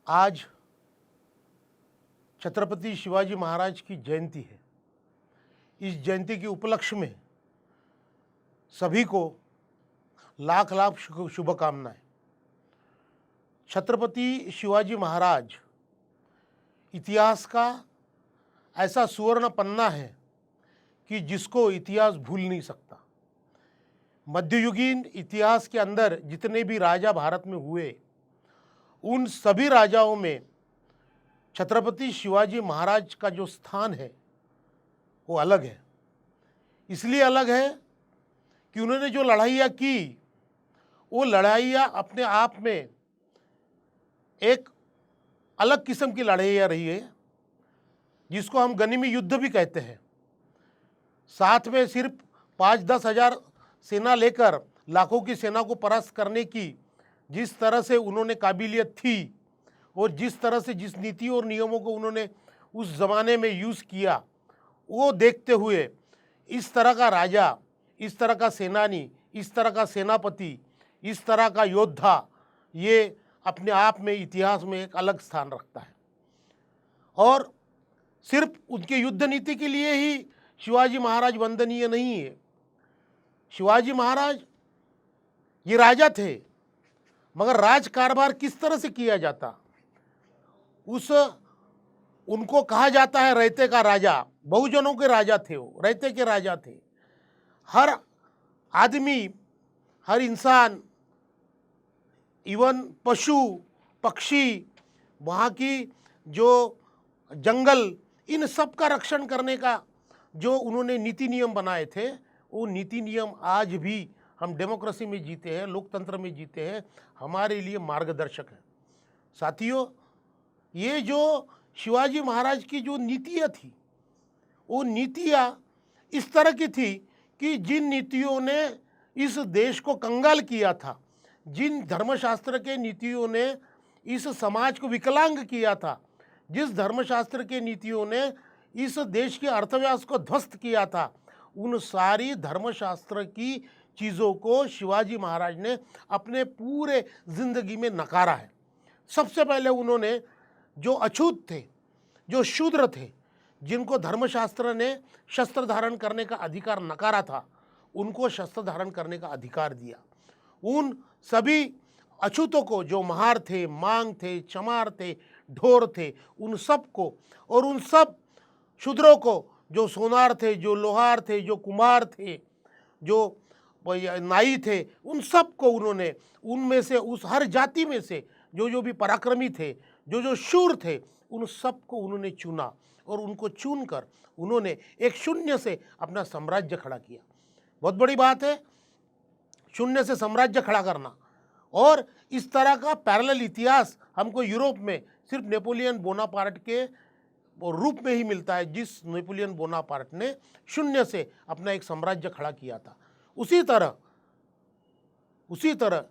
आज छत्रपति शिवाजी महाराज की जयंती है। इस जयंती के उपलक्ष्य में सभी को लाख लाख शुभकामनाएं। छत्रपति शिवाजी महाराज इतिहास का ऐसा सुवर्ण पन्ना है कि जिसको इतिहास भूल नहीं सकता। मध्ययुगीन इतिहास के अंदर जितने भी राजा भारत में हुए, उन सभी राजाओं में छत्रपति शिवाजी महाराज का जो स्थान है वो अलग है। इसलिए अलग है कि उन्होंने जो लड़ाइयाँ की, वो लड़ाइयाँ अपने आप में एक अलग किस्म की लड़ाइयाँ रही है, जिसको हम गनिमी युद्ध भी कहते हैं। साथ में सिर्फ 5-10 हज़ार सेना लेकर लाखों की सेना को परास्त करने की जिस तरह से उन्होंने काबिलियत थी और जिस तरह से जिस नीतियों और नियमों को उन्होंने उस ज़माने में यूज़ किया, वो देखते हुए इस तरह का राजा, इस तरह का सेनानी, इस तरह का सेनापति, इस तरह का योद्धा, ये अपने आप में इतिहास में एक अलग स्थान रखता है। और सिर्फ उनके युद्ध नीति के लिए ही शिवाजी महाराज वंदनीय नहीं है। शिवाजी महाराज ये राजा थे, मगर राज कारभार किस तरह से किया जाता, उनको कहा जाता है रहते का राजा। बहुजनों के राजा थे, वो रहते के राजा थे। हर आदमी, हर इंसान, इवन पशु पक्षी, वहाँ की जो जंगल, इन सब का रक्षण करने का जो उन्होंने नीति नियम बनाए थे, वो नीति नियम आज भी हम डेमोक्रेसी में जीते हैं, लोकतंत्र में जीते हैं, हमारे लिए मार्गदर्शक है। साथियों, ये जो शिवाजी महाराज की जो नीतियाँ थी, वो नीतियाँ इस तरह की थी कि जिन नीतियों ने इस देश को कंगाल किया था, जिन धर्मशास्त्र के नीतियों ने इस समाज को विकलांग किया था, जिस धर्मशास्त्र के नीतियों ने इस देश की अर्थव्यवस्था को ध्वस्त किया था, उन सारी धर्मशास्त्र की चीज़ों को शिवाजी महाराज ने अपने पूरे ज़िंदगी में नकारा है। सबसे पहले उन्होंने जो अछूत थे, जो शूद्र थे, जिनको धर्मशास्त्र ने शस्त्र धारण करने का अधिकार नकारा था, उनको शस्त्र धारण करने का अधिकार दिया। उन सभी अछूतों को, जो महार थे, मांग थे, चमार थे, ढोर थे, उन सब को, और उन सब शूद्रों को, जो सोनार थे, जो लोहार थे, जो कुम्हार थे, जो नाई थे, उन सब को उन्होंने, उनमें से उस हर जाति में से जो भी पराक्रमी थे, जो शूर थे, उन सब को उन्होंने चुना और उनको चुनकर उन्होंने एक शून्य से अपना साम्राज्य खड़ा किया। बहुत बड़ी बात है शून्य से साम्राज्य खड़ा करना। और इस तरह का पैरेलल इतिहास हमको यूरोप में सिर्फ नेपोलियन बोनापार्ट के रूप में ही मिलता है, जिस नेपोलियन बोनापार्ट ने शून्य से अपना एक साम्राज्य खड़ा किया था। उसी तरह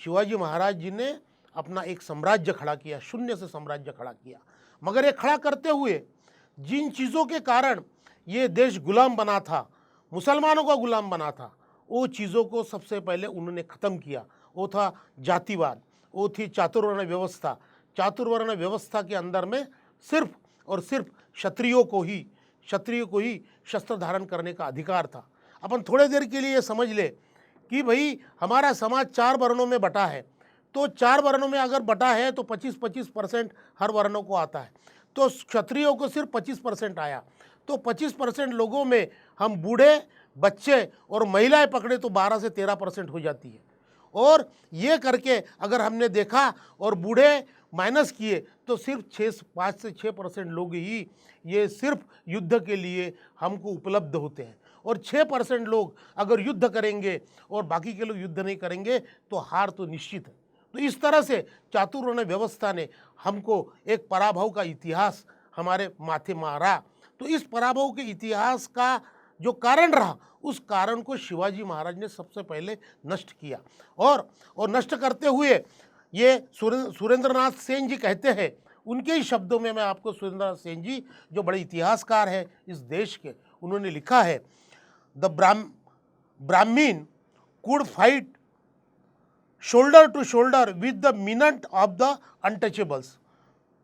शिवाजी महाराज जी ने अपना एक साम्राज्य खड़ा किया, शून्य से साम्राज्य खड़ा किया। मगर ये खड़ा करते हुए जिन चीज़ों के कारण ये देश गुलाम बना था, मुसलमानों का गुलाम बना था, वो चीज़ों को सबसे पहले उन्होंने ख़त्म किया। वो था जातिवाद, वो थी चातुर्वर्ण व्यवस्था। चातुर्वर्ण व्यवस्था के अंदर में सिर्फ और सिर्फ क्षत्रियों को ही शस्त्र धारण करने का अधिकार था। अपन थोड़े देर के लिए समझ ले कि भाई हमारा समाज 4 वर्णों में बटा है, तो 4 वर्णों में अगर बटा है तो 25% हर वर्णों को आता है, तो क्षत्रियों को सिर्फ 25% आया। तो 25% लोगों में हम बूढ़े, बच्चे और महिलाएं पकड़े तो 12 से 13% हो जाती है। और ये करके अगर हमने देखा और बूढ़े माइनस किए तो सिर्फ 5 से 6% लोग ही ये सिर्फ युद्ध के लिए हमको उपलब्ध होते हैं। और 6% लोग अगर युद्ध करेंगे और बाकी के लोग युद्ध नहीं करेंगे तो हार तो निश्चित है। तो इस तरह से चातुर्वर्ण व्यवस्था ने हमको एक पराभव का इतिहास हमारे माथे मारा। तो इस पराभव के इतिहास का जो कारण रहा, उस कारण को शिवाजी महाराज ने सबसे पहले नष्ट किया। और नष्ट करते हुए ये सुरेंद्रनाथ सेन जी कहते हैं, उनके ही शब्दों में मैं आपको, सुरेंद्रनाथ सेन जी जो बड़े इतिहासकार हैं इस देश के, उन्होंने लिखा है, the Brahmin could fight shoulder to shoulder with the minant of the untouchables.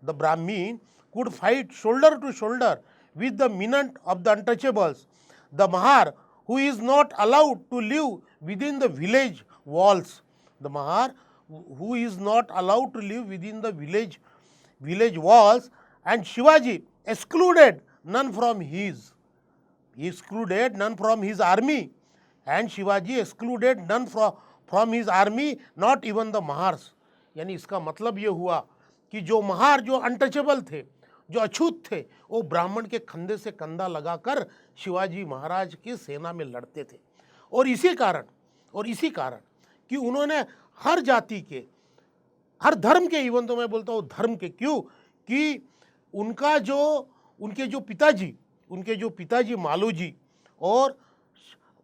The Brahmin could fight shoulder to shoulder with the minant of the untouchables. The Mahar, who is not allowed to live within the village walls. The Mahar, who is not allowed to live within the village walls, and Shivaji excluded none from his. He excluded none from his army, and Shivaji excluded none from his army, not even the Mahars. यानी इसका मतलब ये हुआ कि जो महार, जो untouchable थे, जो अछूत थे, वो ब्राह्मण के कंधे से कंधा लगाकर शिवाजी महाराज की सेना में लड़ते थे। और इसी कारण कि उन्होंने हर जाति के, हर धर्म के, इवन तो मैं बोलता हूँ धर्म के, क्यों कि उनके जो पिताजी मालू जी, और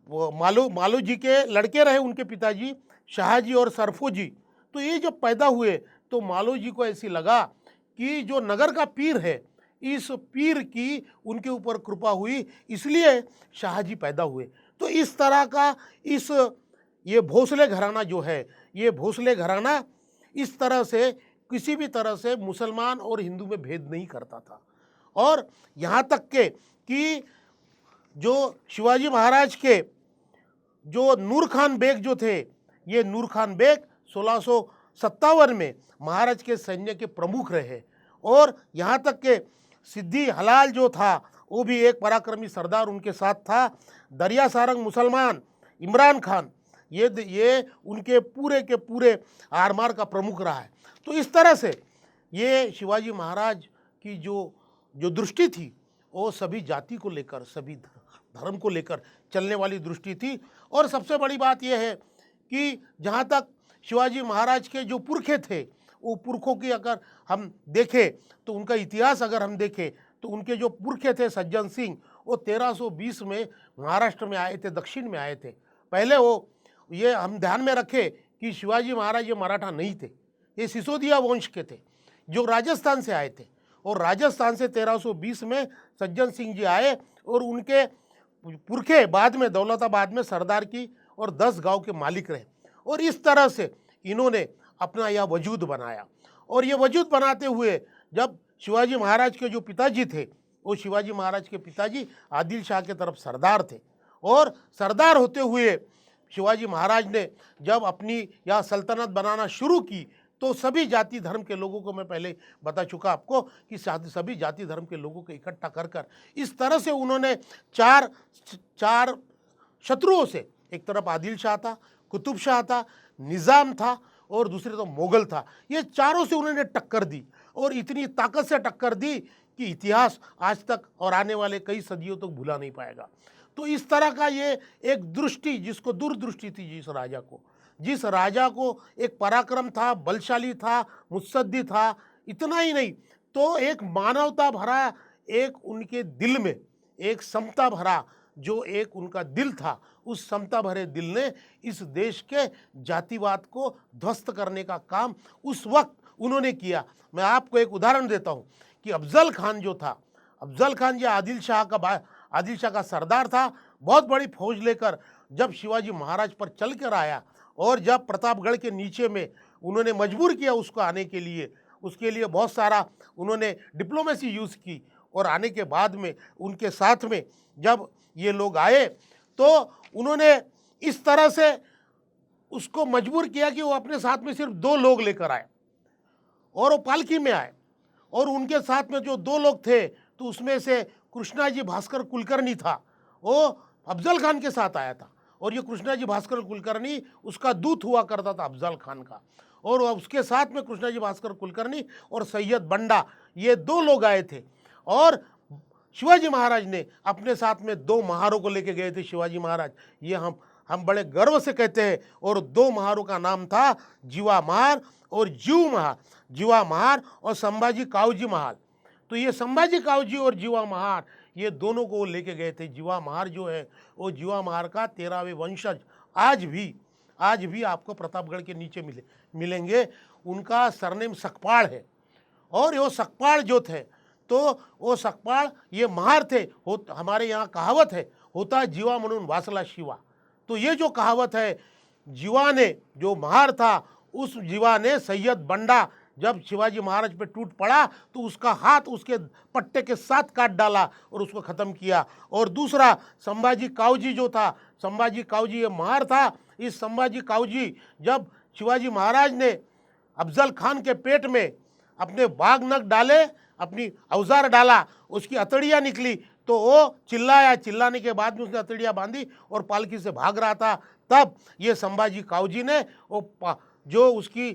मालू जी के लड़के रहे उनके पिताजी शाहजी और सरफू जी। तो ये जब पैदा हुए तो मालू जी को ऐसी लगा कि जो नगर का पीर है, इस पीर की उनके ऊपर कृपा हुई, इसलिए शाहजी पैदा हुए। तो इस तरह का ये भोसले घराना जो है, ये भोसले घराना इस तरह से किसी भी तरह से मुसलमान और हिंदू में भेद नहीं करता था। और यहाँ तक के कि जो शिवाजी महाराज के जो नूर खान बेग जो थे, ये नूर खान बेग 1657 में महाराज के सैन्य के प्रमुख रहे। और यहाँ तक के सिद्दी हलाल जो था, वो भी एक पराक्रमी सरदार उनके साथ था। दरिया सारंग मुसलमान इमरान खान, ये उनके पूरे के पूरे आरमार का प्रमुख रहा है। तो इस तरह से ये शिवाजी महाराज की जो दृष्टि थी, वो सभी जाति को लेकर, सभी धर्म को लेकर चलने वाली दृष्टि थी। और सबसे बड़ी बात यह है कि जहाँ तक शिवाजी महाराज के जो पुरखे थे, वो पुरखों की अगर हम देखें तो उनका इतिहास अगर हम देखें तो उनके जो पुरखे थे सज्जन सिंह, वो 1320 में महाराष्ट्र में आए थे, दक्षिण में आए थे। पहले ये हम ध्यान में रखें कि शिवाजी महाराज ये मराठा नहीं थे, ये सिसोदिया वंश के थे जो राजस्थान से आए थे। और राजस्थान से 1320 में सज्जन सिंह जी आए और उनके पुरखे बाद में दौलताबाद में सरदार की और 10 गांव के मालिक रहे। और इस तरह से इन्होंने अपना यह वजूद बनाया। और ये वजूद बनाते हुए जब शिवाजी महाराज के जो पिताजी थे, वो शिवाजी महाराज के पिताजी आदिल शाह के तरफ सरदार थे। और सरदार होते हुए शिवाजी महाराज ने जब अपनी यह सल्तनत बनाना शुरू की तो सभी जाति धर्म के लोगों को, मैं पहले बता चुका आपको कि सभी जाति धर्म के लोगों को इकट्ठा कर इस तरह से उन्होंने चार शत्रुओं से, एक तरफ आदिल शाह था, कुतुब शाह था, निज़ाम था और दूसरे तो मुगल था, ये चारों से उन्होंने टक्कर दी। और इतनी ताकत से टक्कर दी कि इतिहास आज तक और आने वाले कई सदियों तक भुला नहीं पाएगा। तो इस तरह का ये एक दृष्टि, जिसको दूरदृष्टि थी जिस राजा को एक पराक्रम था, बलशाली था, मुत्सद्दी था, इतना ही नहीं तो एक मानवता भरा, एक उनके दिल में एक समता भरा जो एक उनका दिल था, उस समता भरे दिल ने इस देश के जातिवाद को ध्वस्त करने का काम उस वक्त उन्होंने किया। मैं आपको एक उदाहरण देता हूँ कि अफजल खान जो था, अफजल खान जो आदिल शाह का सरदार था, बहुत बड़ी फौज लेकर जब शिवाजी महाराज पर चल कर आया और जब प्रतापगढ़ के नीचे में उन्होंने मजबूर किया उसको आने के लिए, उसके लिए बहुत सारा उन्होंने डिप्लोमेसी यूज़ की। और आने के बाद में उनके साथ में जब ये लोग आए तो उन्होंने इस तरह से उसको मजबूर किया कि वो अपने साथ में सिर्फ 2 लोग लेकर आए और वो पालकी में आए। और उनके साथ में जो 2 लोग थे तो उसमें से कृष्णाजी भास्कर कुलकर्णी था, वो अफजल खान के साथ आया था। और ये कृष्णाजी भास्कर कुलकर्णी उसका दूत हुआ करता था अफजल खान का। और उसके साथ में कृष्णाजी भास्कर कुलकर्णी और सैयद बंडा, ये 2 लोग आए थे। और शिवाजी महाराज ने अपने साथ में 2 महारों को लेके गए थे। शिवाजी महाराज, ये हम बड़े गर्व से कहते हैं। और 2 महारों का नाम था जीवा महार और जीव महार, जीवा महार और संभाजी कावजी महार। तो ये संभाजी कावजी और जीवा महार, ये दोनों को लेके गए थे। जीवा महार जो है वो जीवा महार का 13वें वंशज आज भी आपको प्रतापगढ़ के नीचे मिलेंगे। उनका सरनेम सकपाल है। और वो सकपाल जो थे तो वो सकपाल ये महार थे। हमारे यहाँ कहावत है, होता जीवा म्हणून वासला शिवा। तो ये जो कहावत है, जीवा ने, जो महार था, उस जीवा ने सैयद बंडा जब शिवाजी महाराज पे टूट पड़ा तो उसका हाथ उसके पट्टे के साथ काट डाला और उसको ख़त्म किया। और दूसरा संभाजी कावजी जो था, संभाजी कावजी ये महार था। इस संभाजी कावजी जब शिवाजी महाराज ने अफजल खान के पेट में अपने बाग नग डाले, अपनी औजार डाला, उसकी अतड़ियाँ निकली तो वो चिल्लाया। चिल्लाने के बाद में उसने अतड़ियाँ बांधी और पालकी से भाग रहा था। तब ये संभाजी कावजी ने वो जो उसकी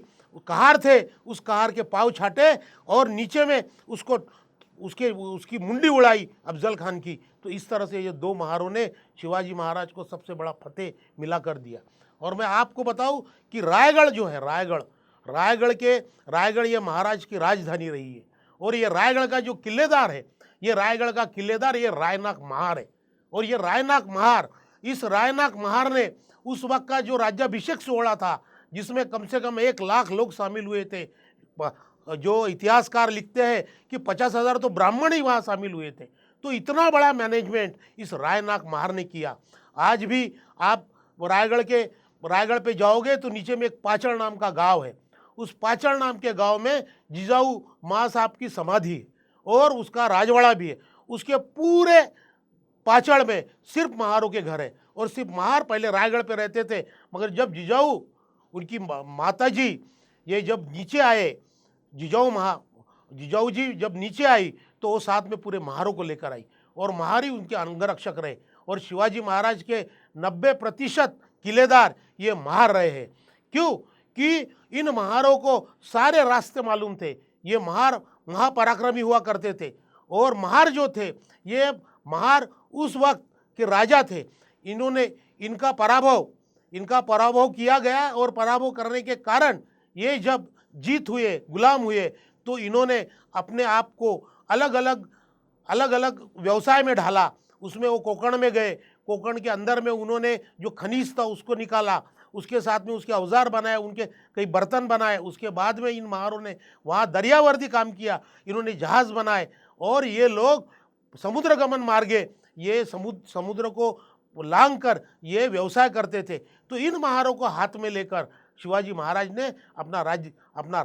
कहार थे, उस कहार के पाँव छाटे और नीचे में उसको उसकी मुंडी उड़ाई अफजल खान की। तो इस तरह से ये दो महारों ने शिवाजी महाराज को सबसे बड़ा फतेह मिला कर दिया। और मैं आपको बताऊं कि रायगढ़ जो है, रायगढ़ ये महाराज की राजधानी रही है। और ये रायगढ़ का जो किलेदार है, ये रायगढ़ का किलेदार ये रायनाक महार है। और ये रायनाक महार, इस रायनाक महार ने उस वक्त का जो राज्याभिषेक सोहळा था, जिसमें कम से कम 1 लाख लोग शामिल हुए थे। जो इतिहासकार लिखते हैं कि 50,000 तो ब्राह्मण ही वहाँ शामिल हुए थे। तो इतना बड़ा मैनेजमेंट इस रायनाक महार ने किया। आज भी आप रायगढ़ पे जाओगे तो नीचे में एक पाचड़ नाम का गांव है। उस पाचड़ नाम के गांव में जिजाऊ माँ साहब की समाधि है और उसका राजवाड़ा भी है। उसके पूरे पाचड़ में सिर्फ महारों के घर है और सिर्फ महार पहले रायगढ़ पे रहते थे। मगर जब जिजाऊ, उनकी माता जी ये जब नीचे आए, जिजाऊ जी जब नीचे आई तो वो साथ में पूरे महारों को लेकर आई और महारी उनके अंगरक्षक रहे। और शिवाजी महाराज के 90% किलेदार ये महार रहे हैं। क्यों? कि इन महारों को सारे रास्ते मालूम थे। ये महार महापराक्रमी हुआ करते थे। और महार जो थे, ये महार उस वक्त के राजा थे। इनका पराभव किया गया और पराभव करने के कारण ये जब जीत हुए, गुलाम हुए, तो इन्होंने अपने आप को अलग अलग व्यवसाय में ढाला। उसमें वो कोकण में गए, कोकण के अंदर में उन्होंने जो खनिज था उसको निकाला, उसके साथ में उसके औजार बनाए, उनके कई बर्तन बनाए। उसके बाद में इन महारों ने वहाँ दरियावर्दी काम किया, इन्होंने जहाज़ बनाए और ये लोग समुद्र गमन मार्गे ये समुद्र को लांघ कर ये व्यवसाय करते थे। तो इन महारों को हाथ में लेकर शिवाजी महाराज ने अपना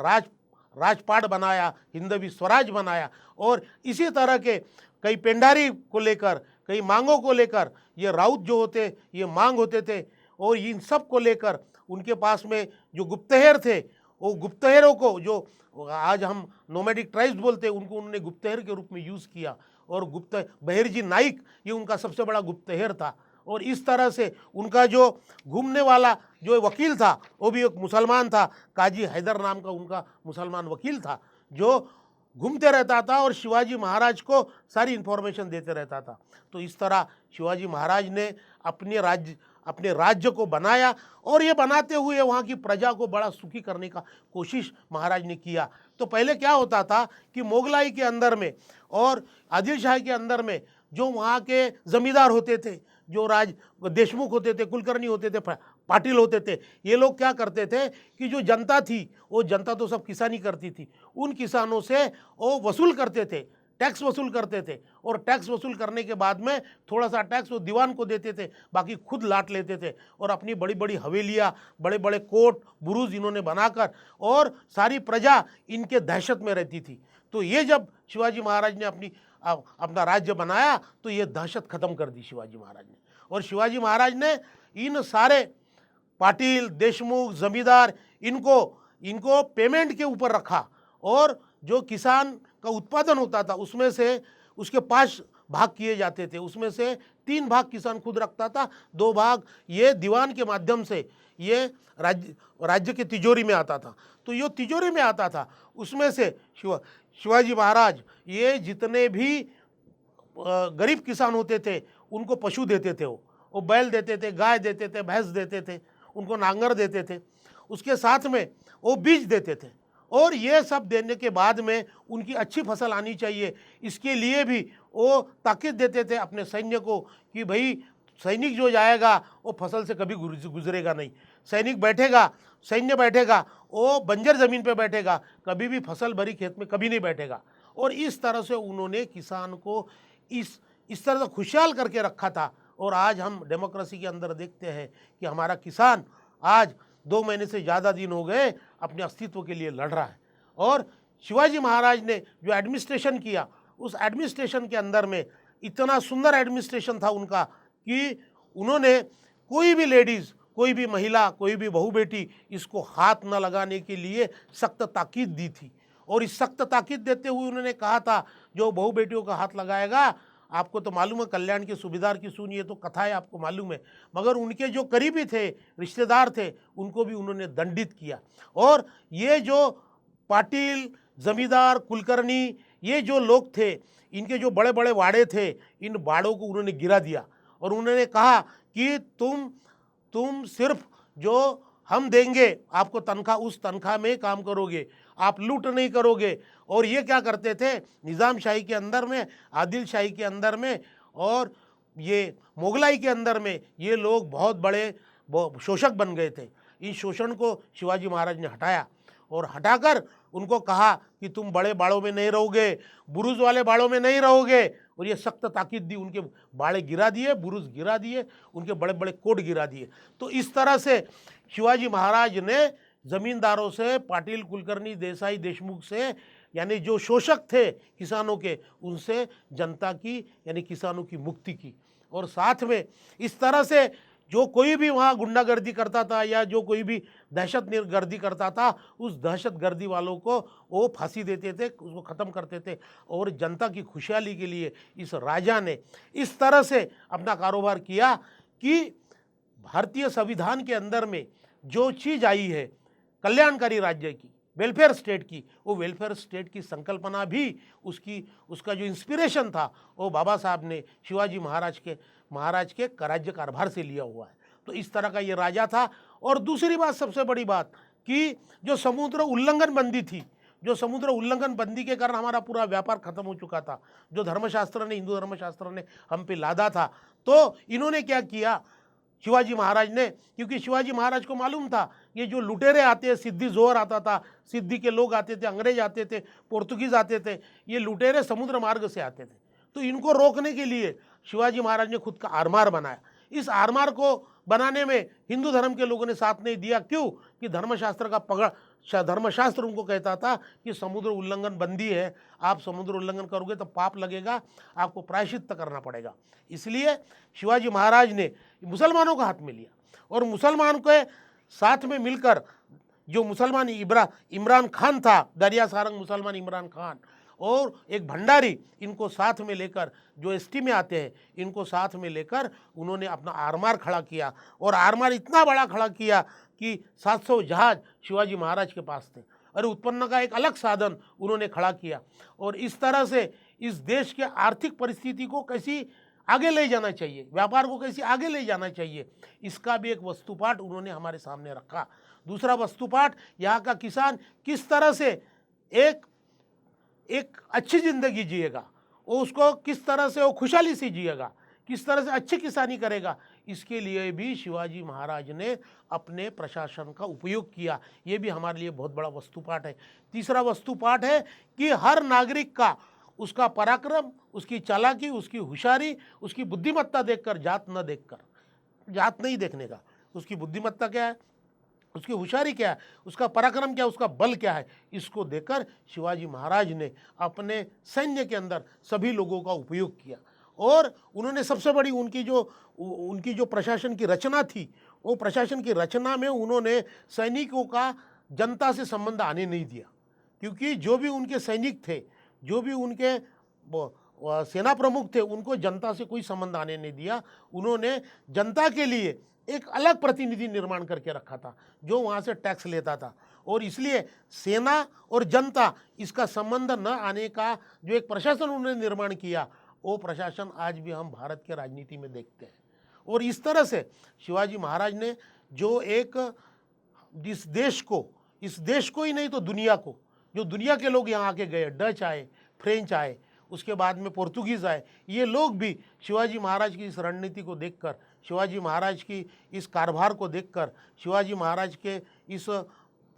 राजपाट बनाया, हिंदवी स्वराज बनाया। और इसी तरह के कई पेंडारी को लेकर, कई मांगों को लेकर, ये राउत जो होते ये मांग होते थे और इन सब को लेकर उनके पास में जो गुप्तहेर थे, वो गुप्तहेरों को जो आज हम नोमैडिक ट्राइब्स बोलते हैं, उनको उन्होंने गुप्तहेर के रूप में यूज़ किया। और बहिरजी नाइक ये उनका सबसे बड़ा गुप्तहेर था। और इस तरह से उनका जो घूमने वाला जो वकील था वो भी एक मुसलमान था, काजी हैदर नाम का उनका मुसलमान वकील था, जो घूमते रहता था और शिवाजी महाराज को सारी इन्फॉर्मेशन देते रहता था। तो इस तरह शिवाजी महाराज ने अपने राज्य को बनाया और ये बनाते हुए वहाँ की प्रजा को बड़ा सुखी करने का कोशिश महाराज ने किया। तो पहले क्या होता था कि मोगलाई के अंदर में और आदिल शाही के अंदर में जो वहाँ के जमींदार होते थे, जो देशमुख होते थे, कुलकर्णी होते थे, पाटिल होते थे, ये लोग क्या करते थे कि जो जनता थी, वो जनता तो सब किसानी करती थी, उन किसानों से वो वसूल करते थे, टैक्स वसूल करते थे। और टैक्स वसूल करने के बाद में थोड़ा सा टैक्स वो दीवान को देते थे, बाकी खुद लाट लेते थे। और अपनी बड़ी बड़ी हवेलियाँ, बड़े बड़े कोट बुरुज इन्होंने बनाकर और सारी प्रजा इनके दहशत में रहती थी। तो ये जब शिवाजी महाराज ने अपना राज्य बनाया तो ये दहशत खत्म कर दी शिवाजी महाराज ने। और शिवाजी महाराज ने इन सारे पाटिल, देशमुख, जमींदार इनको पेमेंट के ऊपर रखा। और जो किसान का उत्पादन होता था उसमें से उसके 5 भाग किए जाते थे, उसमें से 3 भाग किसान खुद रखता था, 2 भाग ये दीवान के माध्यम से ये राज्य की तिजोरी में आता था। तो ये तिजोरी में आता था, उसमें से शिवाजी महाराज ये जितने भी गरीब किसान होते थे उनको पशु देते थे, वो बैल देते थे, गाय देते थे, भैंस देते थे, उनको नांगर देते थे, उसके साथ में वो बीज देते थे। और ये सब देने के बाद में उनकी अच्छी फसल आनी चाहिए, इसके लिए भी वो ताकीद देते थे अपने सैन्य को कि भाई सैनिक जो जाएगा वो फसल से कभी गुजरेगा नहीं। सैन्य बैठेगा वो बंजर ज़मीन पे बैठेगा, कभी भी फसल भरी खेत में कभी नहीं बैठेगा। और इस तरह से उन्होंने किसान को इस तरह से खुशहाल करके रखा था। और आज हम डेमोक्रेसी के अंदर देखते हैं कि हमारा किसान आज 2 महीने से ज़्यादा दिन हो गए अपने अस्तित्व के लिए लड़ रहा है। और शिवाजी महाराज ने जो एडमिनिस्ट्रेशन किया, उस एडमिनिस्ट्रेशन के अंदर में इतना सुंदर एडमिनिस्ट्रेशन था उनका कि उन्होंने कोई भी लेडीज़, कोई भी महिला, कोई भी बहू बेटी इसको हाथ न लगाने के लिए सख्त ताकीद दी थी। और इस सख्त ताकीद देते हुए उन्होंने कहा था, जो बहू बेटियों का हाथ लगाएगा, आपको तो मालूम है कल्याण की सूबेदार की सुनी है तो कथा है, आपको मालूम है, मगर उनके जो करीबी थे, रिश्तेदार थे, उनको भी उन्होंने दंडित किया। और ये जो पाटिल, जमींदार, कुलकर्णी, ये जो लोग थे, इनके जो बड़े बड़े वाड़े थे, इन वाड़ों को उन्होंने गिरा दिया। और उन्होंने कहा कि तुम सिर्फ जो हम देंगे आपको तनख्वाह, उस तनख्वाह में काम करोगे, आप लूट नहीं करोगे। और ये क्या करते थे, निज़ाम शाही के अंदर में, आदिल शाही के अंदर में और ये मुगलाई के अंदर में ये लोग बहुत बड़े शोषक बन गए थे। इस शोषण को शिवाजी महाराज ने हटाया और हटाकर उनको कहा कि तुम बड़े बाड़ों में नहीं रहोगे, बुरुज वाले बाड़ों में नहीं रहोगे। और ये सख्त ताकीद दी, उनके बाड़े गिरा दिए, बुरुज गिरा दिए, उनके बड़े बड़े कोट गिरा दिए। तो इस तरह से शिवाजी महाराज ने ज़मींदारों से, पाटिल, कुलकर्णी, देसाई, देशमुख से, यानी जो शोषक थे किसानों के, उनसे जनता की यानी किसानों की मुक्ति की। और साथ में इस तरह से जो कोई भी वहाँ गुंडागर्दी करता था या जो कोई भी दहशत गर्दी करता था, उस दहशत गर्दी वालों को वो फांसी देते थे, उसको ख़त्म करते थे। और जनता की खुशहाली के लिए इस राजा ने इस तरह से अपना कारोबार किया कि भारतीय संविधान के अंदर में जो चीज़ आई है कल्याणकारी राज्य की, वेलफेयर स्टेट की, वो वेलफेयर स्टेट की संकल्पना भी उसका जो इंस्पिरेशन था वो बाबा साहब ने शिवाजी महाराज के राज्य कारभार से लिया हुआ है। तो इस तरह का ये राजा था। और दूसरी बात, सबसे बड़ी बात, कि जो समुद्र उल्लंघन बंदी थी, जो समुद्र उल्लंघन बंदी के कारण हमारा पूरा व्यापार खत्म हो चुका था, जो धर्मशास्त्र ने, हिंदू धर्मशास्त्र ने हम पे लादा था, तो इन्होंने क्या किया शिवाजी महाराज ने, क्योंकि शिवाजी महाराज को मालूम था ये जो लुटेरे आते हैं, सिद्दी जोहर आता था, सिद्दी के लोग आते थे, अंग्रेज आते थे, पोर्तुगीज़ आते थे, ये लुटेरे समुद्र मार्ग से आते थे। तो इनको रोकने के लिए शिवाजी महाराज ने खुद का आरमार बनाया। इस आरमार को बनाने में हिंदू धर्म के लोगों ने साथ नहीं दिया। क्यों? कि धर्मशास्त्र उनको कहता था कि समुद्र उल्लंघन बंदी है, आप समुद्र उल्लंघन करोगे तो पाप लगेगा, आपको प्रायश्चित्त करना पड़ेगा। इसलिए शिवाजी महाराज ने मुसलमानों का हाथ में लिया और मुसलमान के साथ में मिलकर जो मुसलमान इमरान खान था, दरिया सारंग मुसलमान इमरान खान, और एक भंडारी, इनको साथ में लेकर, जो एसटी में आते हैं, इनको साथ में लेकर उन्होंने अपना आरमार खड़ा किया। और आरमार इतना बड़ा खड़ा किया कि 700 जहाज शिवाजी महाराज के पास थे। और उत्पन्न का एक अलग साधन उन्होंने खड़ा किया। और इस तरह से इस देश के आर्थिक परिस्थिति को कैसी आगे ले जाना चाहिए, व्यापार को कैसे आगे ले जाना चाहिए, इसका भी एक वस्तुपाठ उन्होंने हमारे सामने रखा। दूसरा वस्तुपाठ, यहाँ का किसान किस तरह से एक अच्छी ज़िंदगी जिएगा, वो उसको किस तरह से वो खुशहाली से जिएगा, किस तरह से अच्छी किसानी करेगा, इसके लिए भी शिवाजी महाराज ने अपने प्रशासन का उपयोग किया। ये भी हमारे लिए बहुत बड़ा वस्तुपाठ है। तीसरा वस्तुपाठ है कि हर नागरिक का उसका पराक्रम, उसकी चालाकी, उसकी होशियारी, उसकी बुद्धिमत्ता देखकर, जात न देखकर, जात नहीं देखने का, उसकी बुद्धिमत्ता क्या है, उसकी होशियारी क्या है, उसका पराक्रम क्या है, उसका बल क्या है, इसको देखकर शिवाजी महाराज ने अपने सैन्य के अंदर सभी लोगों का उपयोग किया। और उन्होंने सबसे बड़ी उनकी जो प्रशासन की रचना थी, वो प्रशासन की रचना में उन्होंने सैनिकों का जनता से संबंध आने नहीं दिया। क्योंकि जो भी उनके सैनिक थे, जो भी उनके सेना प्रमुख थे, उनको जनता से कोई संबंध आने नहीं दिया। उन्होंने जनता के लिए एक अलग प्रतिनिधि निर्माण करके रखा था, जो वहाँ से टैक्स लेता था। और इसलिए सेना और जनता, इसका संबंध न आने का जो एक प्रशासन उन्होंने निर्माण किया, वो प्रशासन आज भी हम भारत के राजनीति में देखते हैं। और इस तरह से शिवाजी महाराज ने जो एक इस देश को ही नहीं तो दुनिया को, जो दुनिया के लोग यहाँ आके गए, डच आए, फ्रेंच आए, उसके बाद में पोर्तुगीज़ आए, ये लोग भी शिवाजी महाराज की इस रणनीति को देखकर, शिवाजी महाराज की इस कारभार को देखकर, शिवाजी महाराज के इस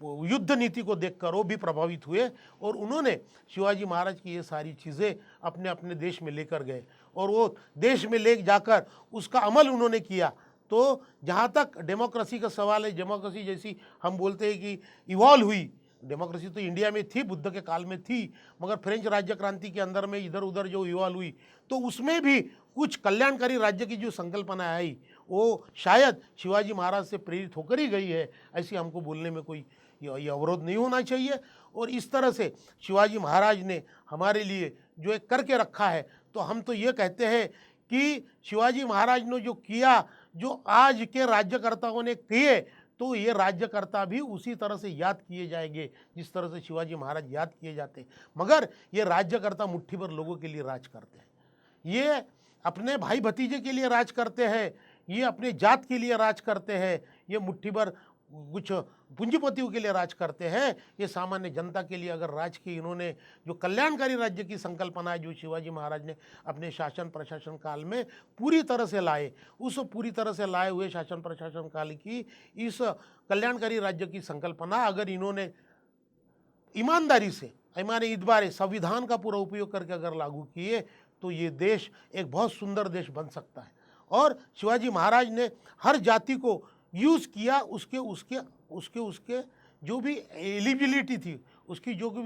युद्ध नीति को देखकर वो भी प्रभावित हुए। और उन्होंने शिवाजी महाराज की ये सारी चीज़ें अपने अपने देश में लेकर गए और वो देश में ले जाकर उसका अमल उन्होंने किया। तो जहाँ तक डेमोक्रेसी का सवाल है, डेमोक्रेसी जैसी हम बोलते हैं कि इवॉल्व हुई, डेमोक्रेसी तो इंडिया में थी, बुद्ध के काल में थी, मगर फ्रेंच राज्य क्रांति के अंदर में इधर उधर जो इवॉल्व हुई, तो उसमें भी कुछ कल्याणकारी राज्य की जो संकल्पना आई वो शायद शिवाजी महाराज से प्रेरित होकर ही गई है, ऐसी हमको बोलने में कोई ये अवरोध नहीं होना चाहिए। और इस तरह से शिवाजी महाराज ने हमारे लिए जो एक करके रखा है, तो हम तो ये कहते हैं कि शिवाजी महाराज ने जो किया, जो आज के राज्यकर्ताओं ने किए, तो ये राज्यकर्ता भी उसी तरह से याद किए जाएंगे जिस तरह से शिवाजी महाराज याद किए जाते। मगर ये राज्यकर्ता मुट्ठी भर लोगों के लिए राज करते हैं, ये अपने भाई भतीजे के लिए राज करते हैं, ये अपने जात के लिए राज करते हैं, ये मुट्ठी भर कुछ पूंजीपतियों के लिए राज करते हैं। ये सामान्य जनता के लिए अगर राज की इन्होंने जो कल्याणकारी राज्य की संकल्पना है जो शिवाजी महाराज ने अपने शासन प्रशासन काल में पूरी तरह से लाए, उस पूरी तरह से लाए हुए शासन प्रशासन काल की इस कल्याणकारी राज्य की संकल्पना अगर इन्होंने ईमानदारी से, ईमान इतबार संविधान का पूरा उपयोग करके अगर लागू किए, तो ये देश एक बहुत सुंदर देश बन सकता है। और शिवाजी महाराज ने हर जाति को यूज़ किया, उसके जो भी एलिजिबिलिटी थी, उसकी जो कुछ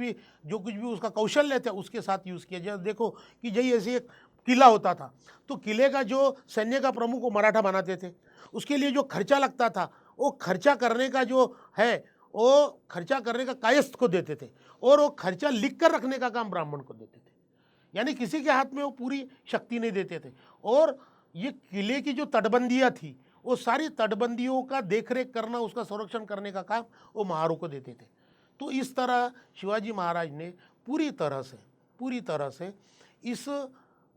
भी उसका कौशल्य था उसके साथ यूज़ किया। जैसे देखो कि जैसे एक किला होता था, तो किले का जो सैन्य का प्रमुख वो मराठा बनाते थे, उसके लिए जो खर्चा लगता था वो खर्चा करने का जो है वो खर्चा करने का कायस्थ को देते थे, और वो खर्चा लिख कर रखने का काम ब्राह्मण को देते थे, यानी किसी के हाथ में वो पूरी शक्ति नहीं देते थे। और ये किले की जो तटबंदियाँ थी, वो सारी तटबंदियों का देखरेख करना, उसका संरक्षण करने का काम वो महारों को देते थे। तो इस तरह शिवाजी महाराज ने पूरी तरह से इस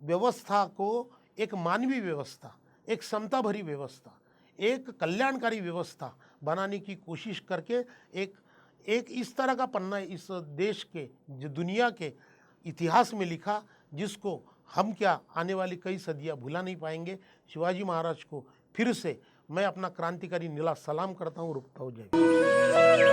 व्यवस्था को एक मानवीय व्यवस्था, एक समता भरी व्यवस्था, एक कल्याणकारी व्यवस्था बनाने की कोशिश करके एक इस तरह का पन्ना इस देश के, जो दुनिया के इतिहास में लिखा, जिसको हम क्या आने वाली कई सदियां भुला नहीं पाएंगे। शिवाजी महाराज को फिर से मैं अपना क्रांतिकारी नीला सलाम करता हूँ, रुकता हूँ। जय।